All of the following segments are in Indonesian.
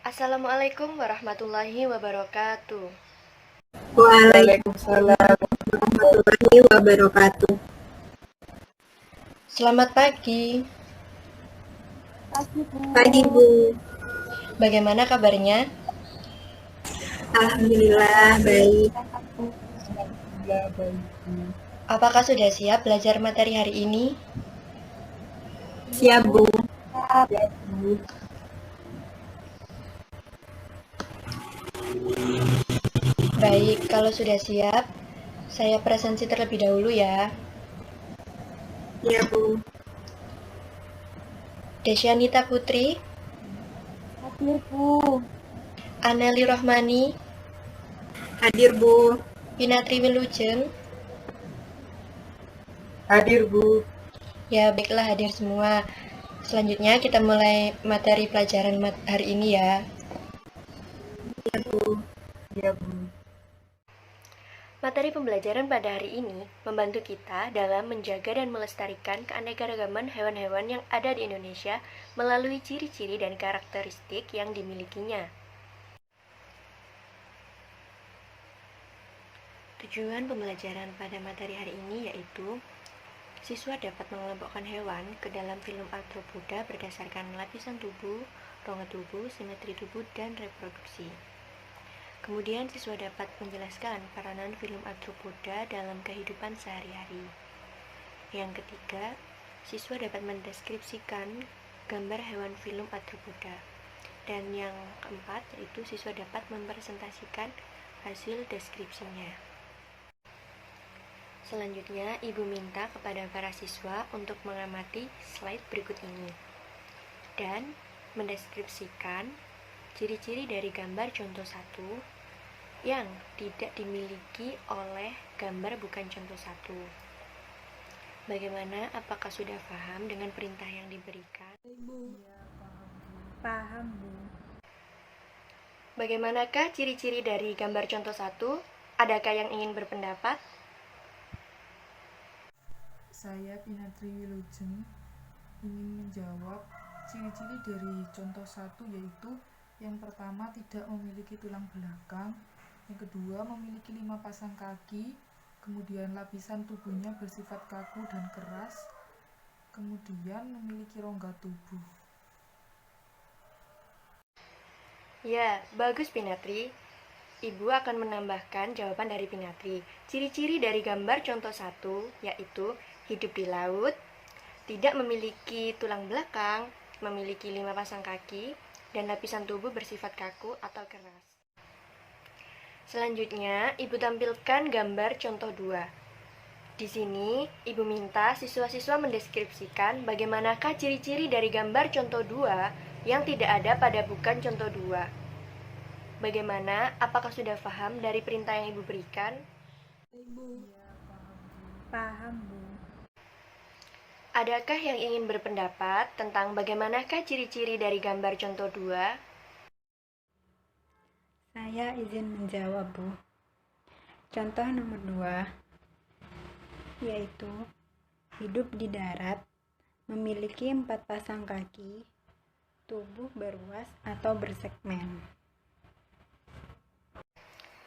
Assalamualaikum warahmatullahi wabarakatuh. Waalaikumsalam warahmatullahi wabarakatuh. Selamat pagi. Pagi Bu, Bagaimana kabarnya? Alhamdulillah baik. Apakah sudah siap belajar materi hari ini? Siap Bu. Baik, kalau sudah siap, saya presentasi terlebih dahulu ya. Ya Bu. Desyanita Putri, Hadir Bu. Aneli Rohmani, Hadir Bu. Pinatri Wilujeng. Hadir Bu. Ya, baiklah hadir semua. Selanjutnya kita mulai materi pelajaran hari ini ya. Ya Bu. Ya Bu. Materi pembelajaran pada hari ini membantu kita dalam menjaga dan melestarikan keanekaragaman hewan-hewan yang ada di Indonesia melalui ciri-ciri dan karakteristik yang dimilikinya. Tujuan pembelajaran pada materi hari ini yaitu siswa dapat mengelompokkan hewan ke dalam filum arthropoda berdasarkan lapisan tubuh, rongga tubuh, simetri tubuh, dan reproduksi. Kemudian siswa dapat menjelaskan peranan filum arthropoda dalam kehidupan sehari-hari. Yang ketiga, siswa dapat mendeskripsikan gambar hewan filum arthropoda. Dan yang keempat, yaitu siswa dapat mempresentasikan hasil deskripsinya. Selanjutnya, Ibu minta kepada para siswa untuk mengamati slide berikut ini dan mendeskripsikan ciri-ciri dari gambar contoh 1 yang tidak dimiliki oleh gambar bukan contoh 1. Bagaimana? Apakah sudah paham dengan perintah yang diberikan? Paham Bu. Bagaimanakah ciri-ciri dari gambar contoh 1? Adakah yang ingin berpendapat? Saya Pinatri Wilujeng ingin menjawab ciri-ciri dari contoh 1 yaitu yang pertama tidak memiliki tulang belakang, yang kedua memiliki 5 pasang kaki, kemudian lapisan tubuhnya bersifat kaku dan keras, kemudian memiliki rongga tubuh. Ya, bagus Pinatri. Ibu akan menambahkan jawaban dari Pinatri. Ciri-ciri dari gambar contoh 1 yaitu hidup di laut, tidak memiliki tulang belakang, memiliki 5 pasang kaki, dan lapisan tubuh bersifat kaku atau keras. Selanjutnya, Ibu tampilkan gambar contoh 2. Di sini, Ibu minta siswa-siswa mendeskripsikan bagaimanakah ciri-ciri dari gambar contoh 2 yang tidak ada pada bukan contoh 2. Bagaimana? Apakah sudah paham dari perintah yang Ibu berikan? Paham Bu. Adakah yang ingin berpendapat tentang bagaimanakah ciri-ciri dari gambar contoh 2? Saya izin menjawab Bu. Contoh nomor 2 yaitu hidup di darat, memiliki 4 pasang kaki, tubuh beruas atau bersegmen.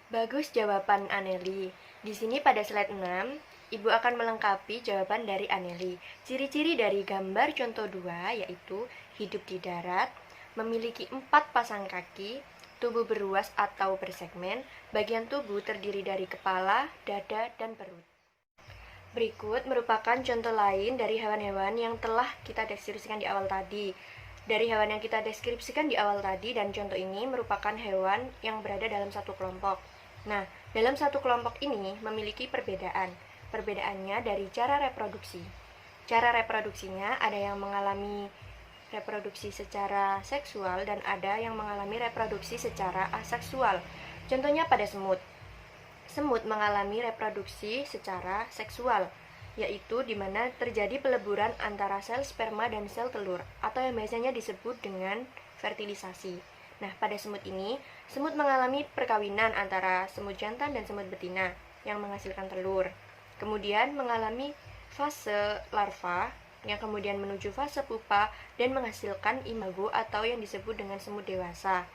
Bagus jawaban Aneli. Di sini pada slide 6, Ibu akan melengkapi jawaban dari Aneli. Ciri-ciri dari gambar contoh 2 yaitu hidup di darat, memiliki 4 pasang kaki, tubuh beruas atau bersegmen, bagian tubuh terdiri dari kepala, dada, dan perut. Berikut merupakan contoh lain dari hewan-hewan yang telah kita deskripsikan di awal tadi. Dari hewan yang kita deskripsikan di awal tadi dan contoh ini merupakan hewan yang berada dalam satu kelompok. Nah, dalam satu kelompok ini memiliki perbedaan. Perbedaannya dari cara reproduksi. Cara reproduksinya ada yang mengalami reproduksi secara seksual dan ada yang mengalami reproduksi secara aseksual. Contohnya pada semut. Semut mengalami reproduksi secara seksual, yaitu di mana terjadi peleburan antara sel sperma dan sel telur, atau yang biasanya disebut dengan fertilisasi. Nah, pada semut ini, semut mengalami perkawinan antara semut jantan dan semut betina yang menghasilkan telur. Kemudian mengalami fase larva yang kemudian menuju fase pupa dan menghasilkan imago atau yang disebut dengan semut dewasa.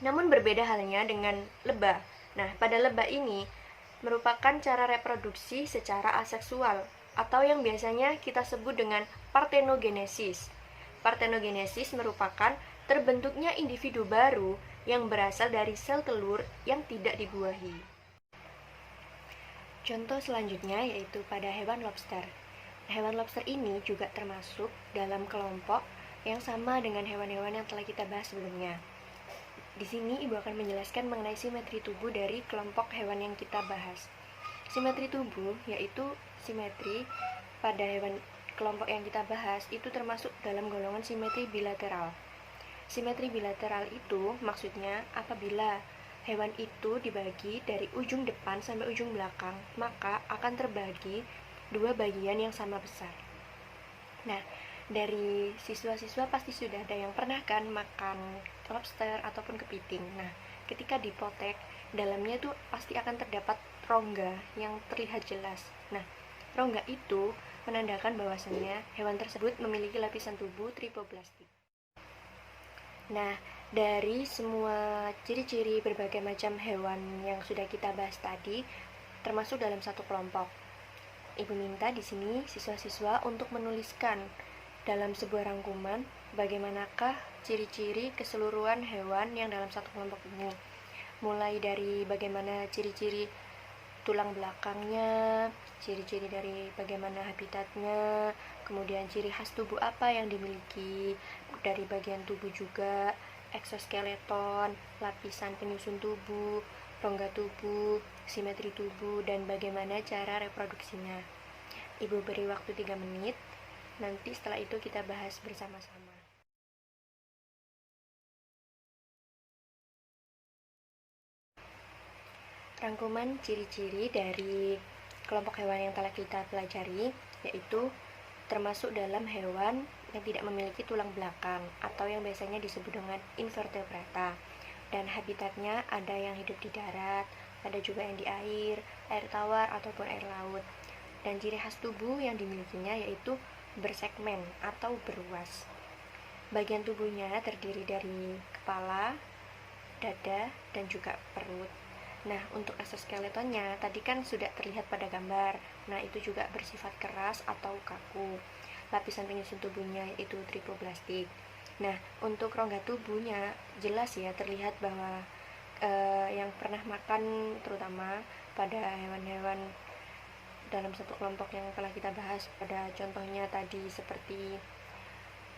Namun berbeda halnya dengan lebah. Nah, pada lebah ini merupakan cara reproduksi secara aseksual atau yang biasanya kita sebut dengan partenogenesis. Partenogenesis merupakan terbentuknya individu baru yang berasal dari sel telur yang tidak dibuahi. Contoh selanjutnya yaitu pada hewan lobster. Hewan lobster ini juga termasuk dalam kelompok yang sama dengan hewan-hewan yang telah kita bahas sebelumnya. Di sini Ibu akan menjelaskan mengenai simetri tubuh dari kelompok hewan yang kita bahas. Simetri tubuh yaitu simetri pada hewan kelompok yang kita bahas itu termasuk dalam golongan simetri bilateral. Simetri bilateral itu maksudnya apabila hewan itu dibagi dari ujung depan sampai ujung belakang, maka akan terbagi dua bagian yang sama besar. Nah, dari siswa-siswa pasti sudah ada yang pernah kan makan lobster ataupun kepiting. Nah, ketika dipotek, dalamnya itu pasti akan terdapat rongga yang terlihat jelas. Nah, rongga itu menandakan bahwasannya hewan tersebut memiliki lapisan tubuh tripoblastik. Nah, dari semua ciri-ciri berbagai macam hewan yang sudah kita bahas tadi, termasuk dalam satu kelompok. Ibu minta di sini siswa-siswa untuk menuliskan dalam sebuah rangkuman bagaimanakah ciri-ciri keseluruhan hewan yang dalam satu kelompok ini. Mulai dari bagaimana ciri-ciri tulang belakangnya, ciri-ciri dari bagaimana habitatnya, kemudian ciri khas tubuh apa yang dimiliki dari bagian tubuh juga, eksoskeleton, lapisan penyusun tubuh, rongga tubuh, simetri tubuh, dan bagaimana cara reproduksinya. Ibu beri waktu 3 menit, nanti setelah itu kita bahas bersama-sama. Rangkuman ciri-ciri dari kelompok hewan yang telah kita pelajari, yaitu termasuk dalam hewan yang tidak memiliki tulang belakang atau yang biasanya disebut dengan invertebrata. Dan habitatnya ada yang hidup di darat, ada juga yang di air tawar ataupun air laut. Dan ciri khas tubuh yang dimilikinya yaitu bersegmen atau beruas. Bagian tubuhnya terdiri dari kepala, dada, dan juga perut. Nah, untuk eksoskeletonnya tadi kan sudah terlihat pada gambar. Nah, itu juga bersifat keras atau kaku. Lapisan penyusun tubuhnya yaitu tripoblastik. Nah, untuk rongga tubuhnya jelas ya terlihat bahwa yang pernah makan terutama pada hewan-hewan dalam satu kelompok yang telah kita bahas, pada contohnya tadi seperti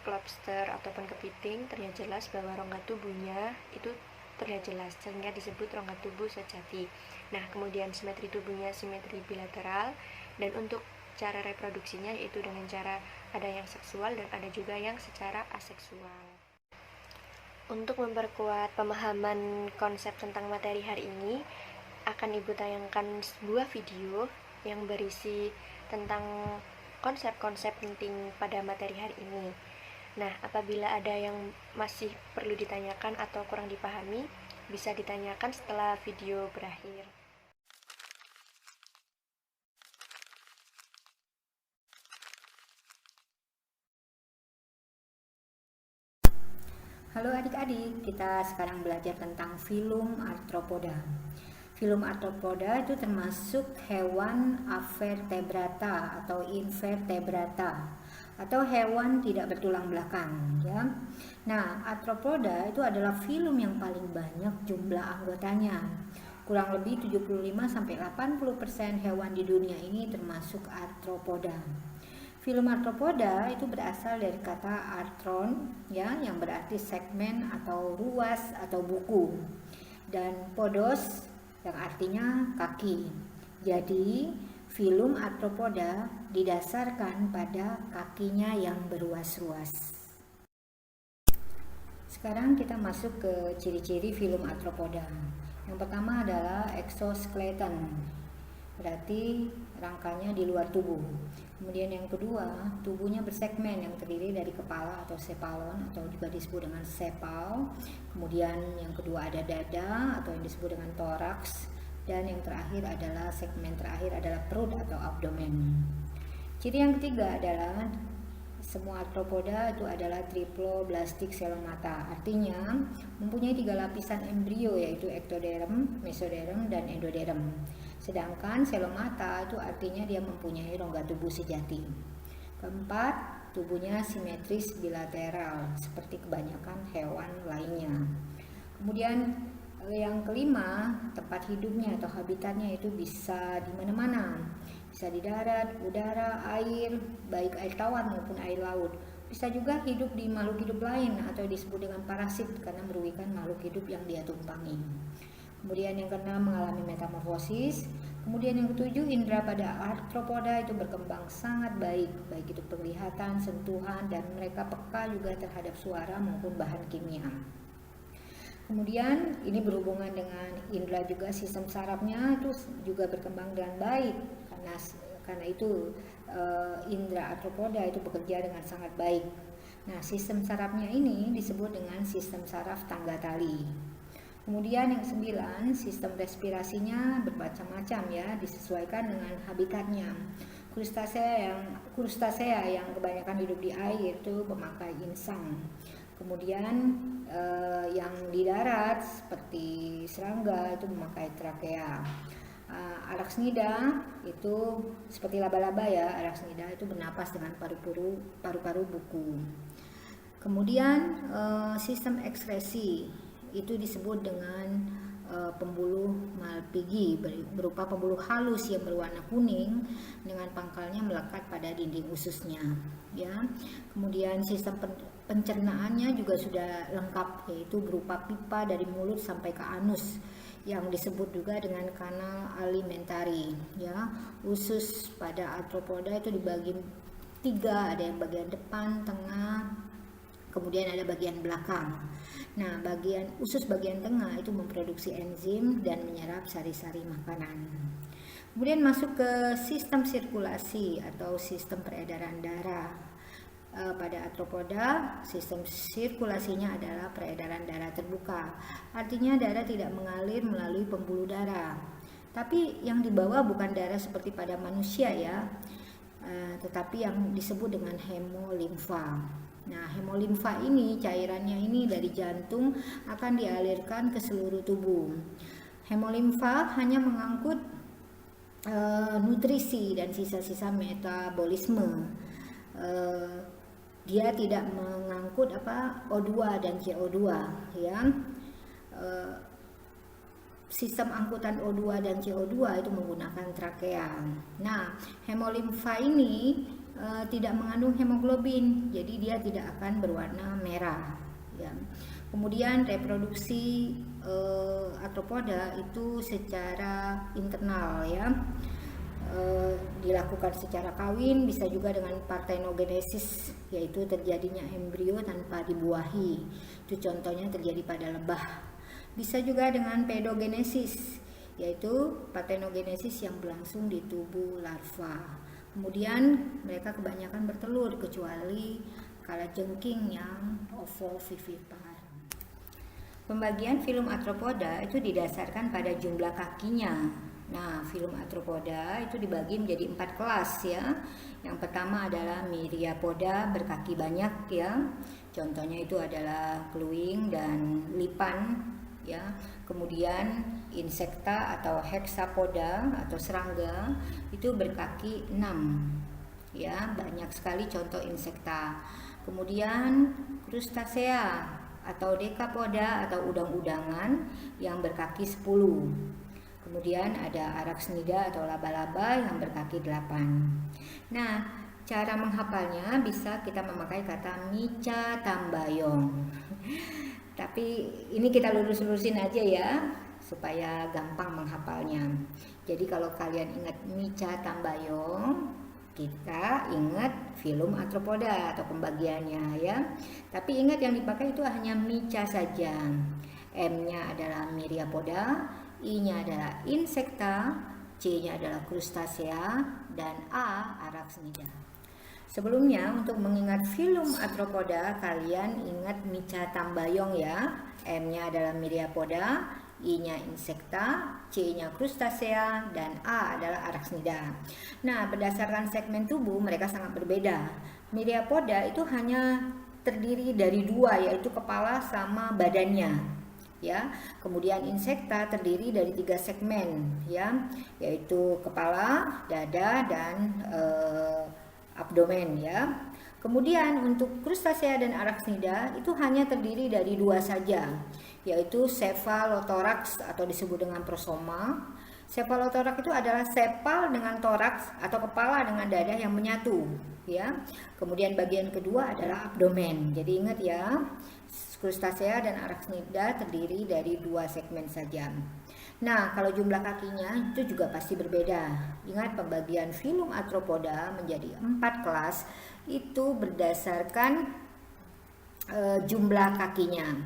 lobster ataupun kepiting, terlihat jelas bahwa rongga tubuhnya itu terlihat jelas sehingga disebut rongga tubuh sejati. Nah, kemudian simetri tubuhnya simetri bilateral, dan untuk cara reproduksinya yaitu dengan cara ada yang seksual dan ada juga yang secara aseksual. Untuk memperkuat pemahaman konsep tentang materi hari ini, akan Ibu tayangkan sebuah video yang berisi tentang konsep-konsep penting pada materi hari ini. Nah, apabila ada yang masih perlu ditanyakan atau kurang dipahami, bisa ditanyakan setelah video berakhir. Halo adik-adik, kita sekarang belajar tentang filum arthropoda. Filum arthropoda itu termasuk hewan avertebrata atau invertebrata atau hewan tidak bertulang belakang ya. Nah, arthropoda itu adalah filum yang paling banyak jumlah anggotanya. Kurang lebih 75-80% hewan di dunia ini termasuk arthropoda. Filum arthropoda itu berasal dari kata arthron ya, yang berarti segmen atau ruas atau buku, dan podos yang artinya kaki. Jadi filum arthropoda didasarkan pada kakinya yang beruas-ruas. Sekarang kita masuk ke ciri-ciri filum arthropoda. Yang pertama adalah exoskeleton, berarti rangkanya di luar tubuh. Kemudian yang kedua, tubuhnya bersegmen yang terdiri dari kepala atau cephalon atau juga disebut dengan sepal. Kemudian yang kedua ada dada atau yang disebut dengan toraks, dan yang terakhir adalah segmen terakhir adalah perut atau abdomen. Ciri yang ketiga adalah semua arthropoda itu adalah triploblastik selomata. Artinya mempunyai 3 lapisan embrio, yaitu ektoderm, mesoderm, dan endoderm. Sedangkan selomata itu artinya dia mempunyai rongga tubuh sejati. Keempat, tubuhnya simetris bilateral seperti kebanyakan hewan lainnya. Kemudian yang kelima, tempat hidupnya atau habitatnya itu bisa di mana-mana. Bisa di darat, udara, air, baik air tawar maupun air laut. Bisa juga hidup di makhluk hidup lain atau disebut dengan parasit karena merugikan makhluk hidup yang dia tumpangi. Kemudian yang keenam, mengalami metamorfosis. Kemudian yang ketujuh, indera pada arthropoda itu berkembang sangat baik itu penglihatan, sentuhan, dan mereka peka juga terhadap suara maupun bahan kimia. Kemudian ini berhubungan dengan indera juga, sistem sarafnya itu juga berkembang dengan baik karena itu indera arthropoda itu bekerja dengan sangat baik. Nah, sistem sarafnya ini disebut dengan sistem saraf tangga tali. Kemudian yang 9, sistem respirasinya bermacam-macam ya, disesuaikan dengan habitatnya. Krustasea yang kebanyakan hidup di air itu memakai insang. Kemudian yang di darat seperti serangga itu memakai trakea. Arachnida itu seperti laba-laba ya, arachnida itu bernapas dengan paru-paru buku. Kemudian sistem ekskresi itu disebut dengan pembuluh malpighi, berupa pembuluh halus yang berwarna kuning dengan pangkalnya melekat pada dinding ususnya ya. Kemudian sistem pencernaannya juga sudah lengkap, yaitu berupa pipa dari mulut sampai ke anus yang disebut juga dengan kanal alimentari ya. Usus pada arthropoda itu dibagi 3, ada yang bagian depan, tengah, kemudian ada bagian belakang. Nah, usus bagian tengah itu memproduksi enzim dan menyerap sari-sari makanan. Kemudian masuk ke sistem sirkulasi atau sistem peredaran darah. Pada arthropoda, sistem sirkulasinya adalah peredaran darah terbuka. Artinya darah tidak mengalir melalui pembuluh darah. Tapi yang dibawa bukan darah seperti pada manusia ya, tetapi yang disebut dengan hemolimfa. Nah, hemolimfa ini, cairannya ini dari jantung akan dialirkan ke seluruh tubuh. Hemolimfa hanya mengangkut nutrisi dan sisa-sisa metabolisme. Dia tidak mengangkut O2 dan CO2 ya. Sistem angkutan O2 dan CO2 itu menggunakan trakea. Nah, hemolimfa ini tidak mengandung hemoglobin, jadi dia tidak akan berwarna merah ya. Kemudian reproduksi arthropoda itu secara internal ya, dilakukan secara kawin, bisa juga dengan partenogenesis, yaitu terjadinya embrio tanpa dibuahi. Itu contohnya terjadi pada lebah. Bisa juga dengan pedogenesis, yaitu partenogenesis yang berlangsung di tubuh larva. Kemudian mereka kebanyakan bertelur kecuali kalajengking yang ovovivipar. Pembagian filum arthropoda itu didasarkan pada jumlah kakinya. Nah, filum arthropoda itu dibagi menjadi 4 kelas ya. Yang pertama adalah myriapoda, berkaki banyak ya. Contohnya itu adalah kluing dan lipan ya. Kemudian insekta atau hexapoda atau serangga itu berkaki 6 ya, banyak sekali contoh insekta. Kemudian krustasea atau dekapoda atau udang-udangan yang berkaki 10. Kemudian ada arachnida atau laba-laba yang berkaki 8. Nah, cara menghafalnya bisa kita memakai kata mica tambayong. Tapi ini kita lurus-lurusin aja ya supaya gampang menghafalnya. Jadi kalau kalian ingat mica tambayong, kita ingat filum arthropoda atau pembagiannya ya. Tapi ingat yang dipakai itu hanya mica saja. M-nya adalah myriapoda, I-nya adalah insekta, C-nya adalah krustasea, dan A arachnida. Sebelumnya untuk mengingat filum arthropoda kalian ingat mica tambayong ya. M-nya adalah myriapoda, I-nya insekta, C-nya krustasea, dan A adalah araksnida. Nah, berdasarkan segmen tubuh mereka sangat berbeda. Myriapoda itu hanya terdiri dari dua, yaitu kepala sama badannya, ya. Kemudian insekta terdiri dari 3 segmen, ya, yaitu kepala, dada, dan abdomen, ya. Kemudian untuk krustasea dan araksnida itu hanya terdiri dari 2 saja, yaitu cephalothorax atau disebut dengan prosoma. Cephalothorax itu adalah sepal dengan toraks atau kepala dengan dada yang menyatu, ya. Kemudian bagian kedua adalah abdomen. Jadi ingat ya, krustasea dan araksnida terdiri dari 2 segmen saja. Nah, kalau jumlah kakinya itu juga pasti berbeda. Ingat, pembagian filum Arthropoda menjadi 4 kelas itu berdasarkan jumlah kakinya,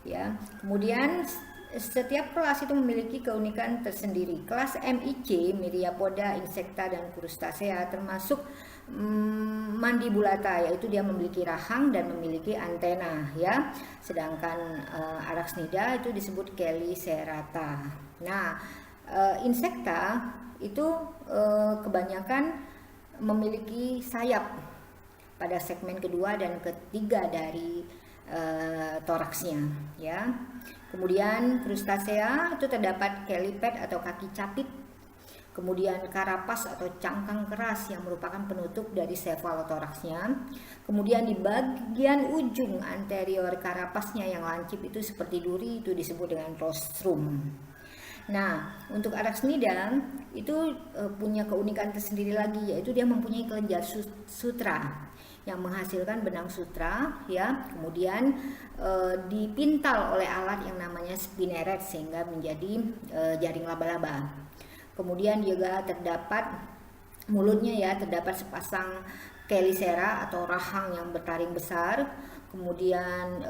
ya. Kemudian setiap kelas itu memiliki keunikan tersendiri. Kelas MIC, Myriapoda, Insecta, dan Crustacea termasuk mandibulata, yaitu dia memiliki rahang dan memiliki antena, ya. Sedangkan Araksnida itu disebut Chelicerata. Nah, Insecta itu kebanyakan memiliki sayap pada segmen kedua dan ketiga dari toraksnya, ya. Kemudian Crustacea itu terdapat helipad atau kaki capit, kemudian karapas atau cangkang keras yang merupakan penutup dari cephalothoraxnya. Kemudian di bagian ujung anterior karapasnya yang lancip itu seperti duri, itu disebut dengan rostrum. Nah, untuk Araksnida itu punya keunikan tersendiri lagi, yaitu dia mempunyai kelenjar sutra yang menghasilkan benang sutra, ya. Kemudian dipintal oleh alat yang namanya spinneret sehingga menjadi jaring laba-laba. Kemudian juga terdapat mulutnya, ya, terdapat sepasang chelicera atau rahang yang bertaring besar. Kemudian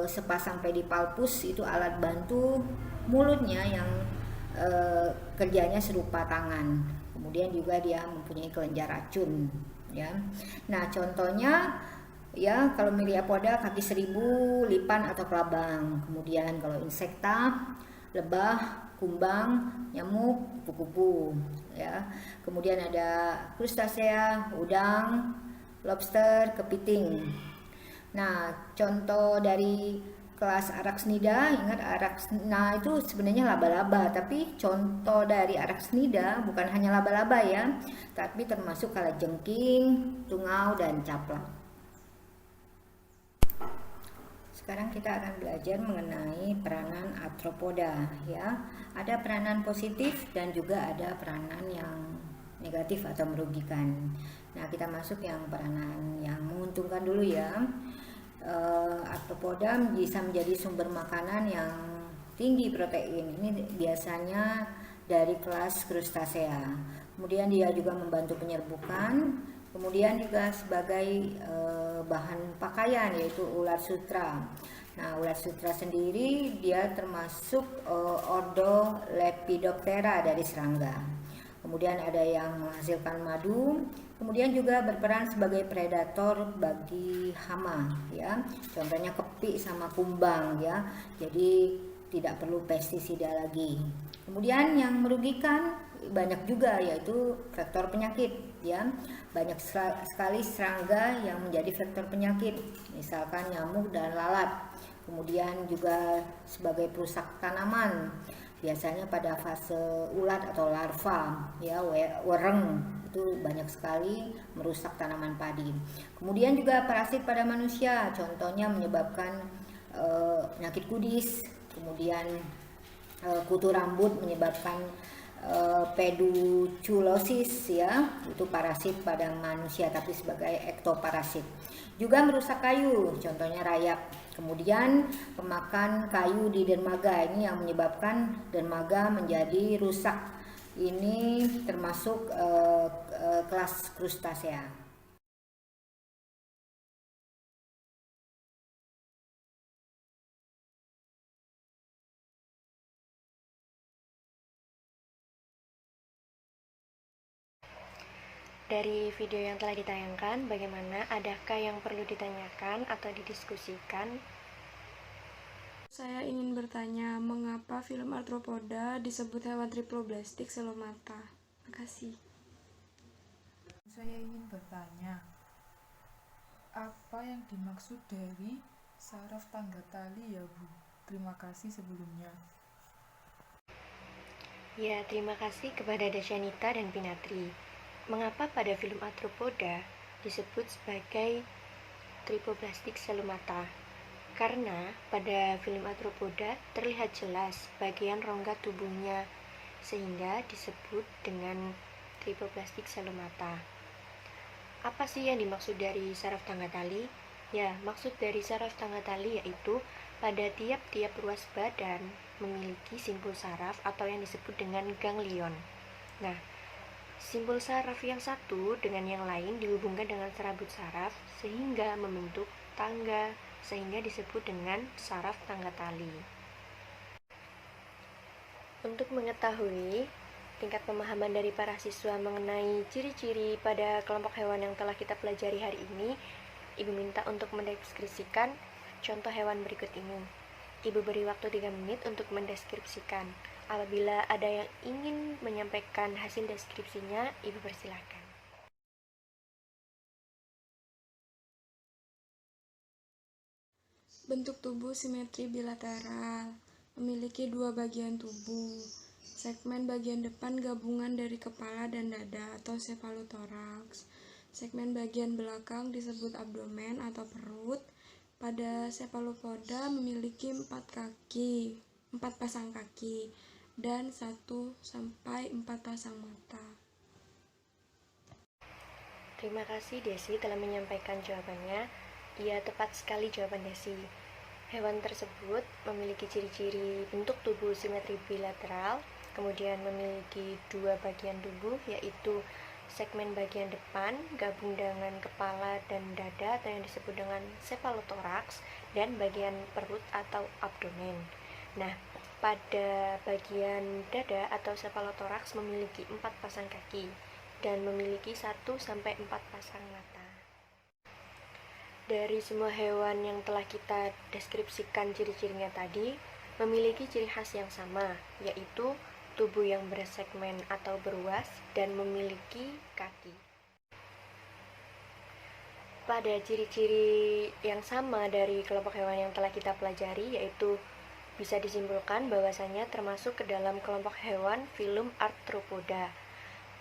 sepasang pedipalpus itu alat bantu mulutnya yang kerjanya serupa tangan. Kemudian juga dia mempunyai kelenjar racun, ya. Nah, contohnya, ya, kalau Myriapoda kaki 1000, lipan atau kelabang. Kemudian kalau Insecta, lebah, kumbang, nyamuk, kupu-kupu, ya. Kemudian ada Crustacea, udang, lobster, kepiting. Nah, contoh dari kelas Araksnida, ingat Araksnida itu sebenarnya laba-laba, tapi contoh dari Araksnida bukan hanya laba-laba, ya, tapi termasuk kalajengking, tungau, dan caplak. Sekarang kita akan belajar mengenai peranan arthropoda, ya. Ada peranan positif dan juga ada peranan yang negatif atau merugikan. Nah, kita masuk yang peranan yang menguntungkan dulu, ya. Arthropoda bisa menjadi sumber makanan yang tinggi protein. Ini biasanya dari kelas Crustacea. Kemudian dia juga membantu penyerbukan. Kemudian juga sebagai bahan pakaian, yaitu ulat sutra. Nah, ulat sutra sendiri dia termasuk ordo Lepidoptera dari serangga. Kemudian ada yang menghasilkan madu. Kemudian juga berperan sebagai predator bagi hama, ya. Contohnya kepik sama kumbang, ya. Jadi tidak perlu pestisida lagi. Kemudian yang merugikan banyak juga, yaitu vektor penyakit, ya. Banyak sekali serangga yang menjadi vektor penyakit, misalkan nyamuk dan lalat. Kemudian juga sebagai perusak tanaman, biasanya pada fase ulat atau larva, ya, wereng itu banyak sekali merusak tanaman padi. Kemudian juga parasit pada manusia, contohnya menyebabkan penyakit kudis. Kemudian kutu rambut menyebabkan peduculosis, ya, itu parasit pada manusia tapi sebagai ektoparasit. Juga merusak kayu, contohnya rayap. Kemudian pemakan kayu di dermaga, ini yang menyebabkan dermaga menjadi rusak. Ini termasuk kelas Crustacea. Dari video yang telah ditayangkan, bagaimana? Adakah yang perlu ditanyakan atau didiskusikan? Saya ingin bertanya, mengapa film Arthropoda disebut hewan triploblastik selomata? Makasih. Saya ingin bertanya, apa yang dimaksud dari saraf tangga tali ya Bu? Terima kasih sebelumnya. Ya, terima kasih kepada Dasyanita dan Pinatri. Mengapa pada film Arthropoda disebut sebagai triploblastik selomata? Karena pada film Arthropoda terlihat jelas bagian rongga tubuhnya, sehingga disebut dengan triploblastik selomata. Apa sih yang dimaksud dari saraf tangga tali? Ya, maksud dari saraf tangga tali yaitu pada tiap-tiap ruas badan memiliki simpul saraf atau yang disebut dengan ganglion. Nah, simpul saraf yang satu dengan yang lain dihubungkan dengan serabut saraf sehingga membentuk tangga, sehingga disebut dengan saraf tangga tali. Untuk mengetahui tingkat pemahaman dari para siswa mengenai ciri-ciri pada kelompok hewan yang telah kita pelajari hari ini, Ibu minta untuk mendeskripsikan contoh hewan berikut ini. Ibu beri waktu 3 menit untuk mendeskripsikan. Apabila ada yang ingin menyampaikan hasil deskripsinya, Ibu persilakan. Bentuk tubuh simetri bilateral, memiliki dua bagian tubuh. Segmen bagian depan gabungan dari kepala dan dada atau cephalothorax. Segmen bagian belakang disebut abdomen atau perut. Pada cephalopoda memiliki 4 pasang kaki dan 1-4 pasang mata. Terima kasih Desi telah menyampaikan jawabannya. Iya, tepat sekali jawaban Desi. Hewan tersebut memiliki ciri-ciri bentuk tubuh simetri bilateral, kemudian memiliki dua bagian tubuh, yaitu segmen bagian depan gabung dengan kepala dan dada atau yang disebut dengan cephalothorax, dan bagian perut atau abdomen. Nah, pada bagian dada atau cephalothorax memiliki 4 pasang kaki dan memiliki 1-4 pasang mata. Dari semua hewan yang telah kita deskripsikan ciri-cirinya tadi, memiliki ciri khas yang sama, yaitu tubuh yang bersegmen atau beruas dan memiliki kaki. Pada ciri-ciri yang sama dari kelompok hewan yang telah kita pelajari, yaitu bisa disimpulkan bahwasanya termasuk ke dalam kelompok hewan filum Arthropoda.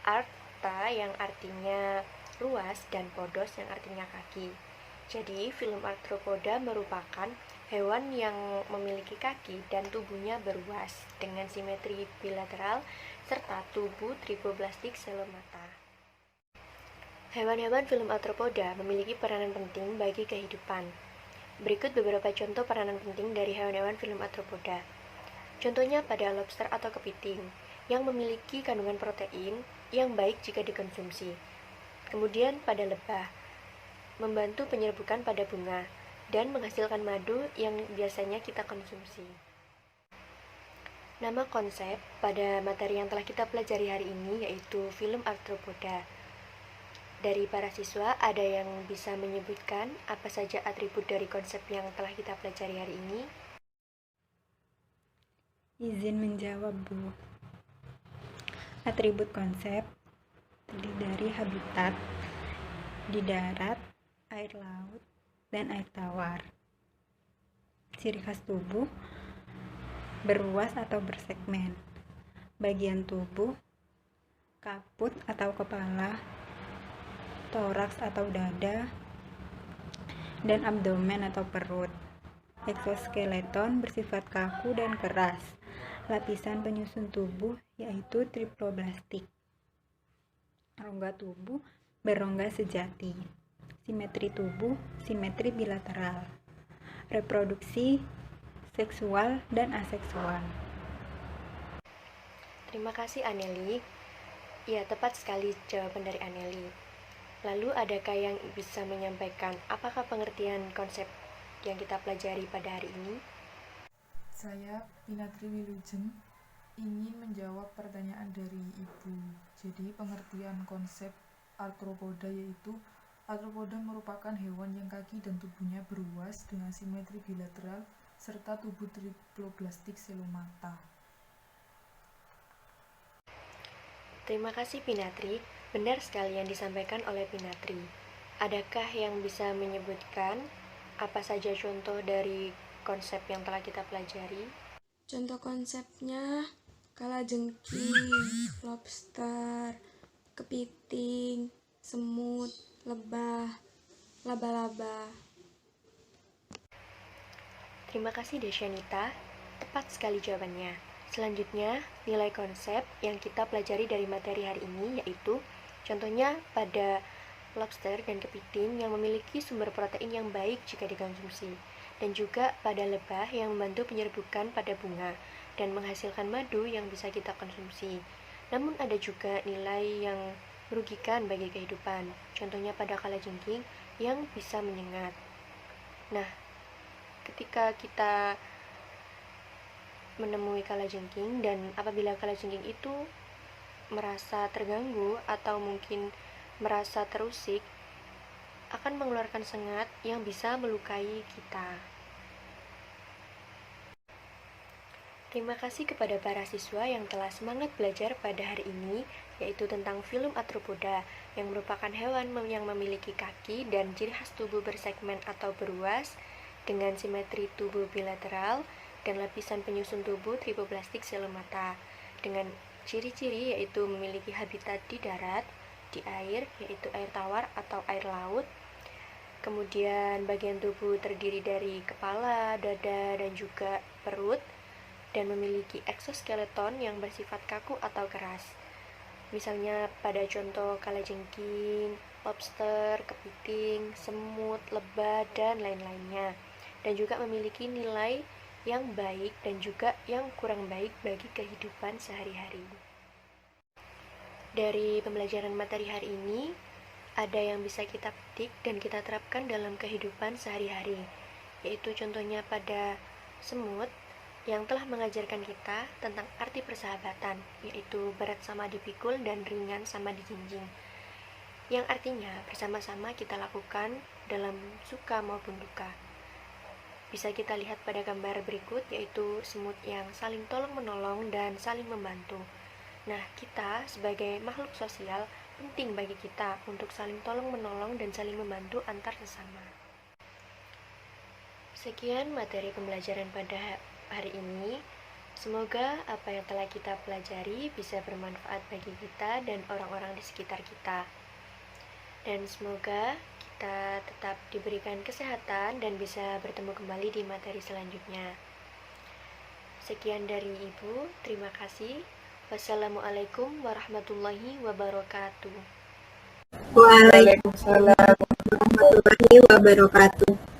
Artha yang artinya ruas dan podos yang artinya kaki. Jadi, filum Arthropoda merupakan hewan yang memiliki kaki dan tubuhnya beruas dengan simetri bilateral serta tubuh triploblastik selomata. Hewan-hewan filum Arthropoda memiliki peranan penting bagi kehidupan. Berikut beberapa contoh peranan penting dari hewan-hewan filum Arthropoda. Contohnya pada lobster atau kepiting yang memiliki kandungan protein yang baik jika dikonsumsi. Kemudian pada lebah, membantu penyerbukan pada bunga dan menghasilkan madu yang biasanya kita konsumsi. Nama konsep pada materi yang telah kita pelajari hari ini yaitu filum Arthropoda. Dari para siswa, ada yang bisa menyebutkan apa saja atribut dari konsep yang telah kita pelajari hari ini? Izin menjawab, Bu. Atribut konsep terdiri dari habitat di darat, air laut, dan air tawar. Ciri khas tubuh beruas atau bersegmen. Bagian tubuh kaput atau kepala, toraks atau dada, dan abdomen atau perut. Eksoskeleton bersifat kaku dan keras. Lapisan penyusun tubuh yaitu triploblastik. Rongga tubuh berongga sejati. Simetri tubuh simetri bilateral. Reproduksi seksual dan aseksual. Terima kasih Aneli. Ya, tepat sekali jawaban dari Aneli. Lalu adakah yang bisa menyampaikan apakah pengertian konsep yang kita pelajari pada hari ini? Saya, Pinatri Wilujeng, ingin menjawab pertanyaan dari Ibu. Jadi, pengertian konsep Arthropoda yaitu Arthropoda merupakan hewan yang kaki dan tubuhnya beruas dengan simetri bilateral serta tubuh triploblastik selomata. Terima kasih Pinatri, benar sekali yang disampaikan oleh Pinatri. Adakah yang bisa menyebutkan apa saja contoh dari konsep yang telah kita pelajari? Contoh konsepnya kalajengking, lobster, kepiting, semut, lebah, laba-laba. Terima kasih Desyanita, tepat sekali jawabannya. Selanjutnya, nilai konsep yang kita pelajari dari materi hari ini yaitu contohnya pada lobster dan kepiting yang memiliki sumber protein yang baik jika dikonsumsi, dan juga pada lebah yang membantu penyerbukan pada bunga dan menghasilkan madu yang bisa kita konsumsi. Namun ada juga nilai yang merugikan bagi kehidupan, contohnya pada kalajengking yang bisa menyengat. Nah, ketika kita menemui kalajengking dan apabila kalajengking itu merasa terganggu atau mungkin merasa terusik, akan mengeluarkan sengat yang bisa melukai kita. Terima kasih kepada para siswa yang telah semangat belajar pada hari ini, yaitu tentang filum arthropoda, yang merupakan hewan yang memiliki kaki dan ciri khas tubuh bersegmen atau beruas, dengan simetri tubuh bilateral dan lapisan penyusun tubuh triploblastik selomata, dengan ciri-ciri yaitu memiliki habitat di darat, di air, yaitu air tawar atau air laut. Kemudian bagian tubuh terdiri dari kepala, dada, dan juga perut, dan memiliki eksoskeleton yang bersifat kaku atau keras. Misalnya pada contoh kalajengking, lobster, kepiting, semut, lebah, dan lain-lainnya. Dan juga memiliki nilai yang baik dan juga yang kurang baik bagi kehidupan sehari-hari. Dari pembelajaran materi hari ini, ada yang bisa kita petik dan kita terapkan dalam kehidupan sehari-hari, yaitu contohnya pada semut yang telah mengajarkan kita tentang arti persahabatan, yaitu berat sama dipikul dan ringan sama dijinjing, yang artinya bersama-sama kita lakukan dalam suka maupun duka. Bisa kita lihat pada gambar berikut, yaitu semut yang saling tolong-menolong dan saling membantu. Nah, kita sebagai makhluk sosial, penting bagi kita untuk saling tolong-menolong dan saling membantu antar sesama. Sekian materi pembelajaran pada hari ini. Semoga apa yang telah kita pelajari bisa bermanfaat bagi kita dan orang-orang di sekitar kita. Dan semoga kita tetap diberikan kesehatan dan bisa bertemu kembali di materi selanjutnya. Sekian dari Ibu, terima kasih. Wassalamualaikum warahmatullahi wabarakatuh. Waalaikumsalam warahmatullahi wabarakatuh.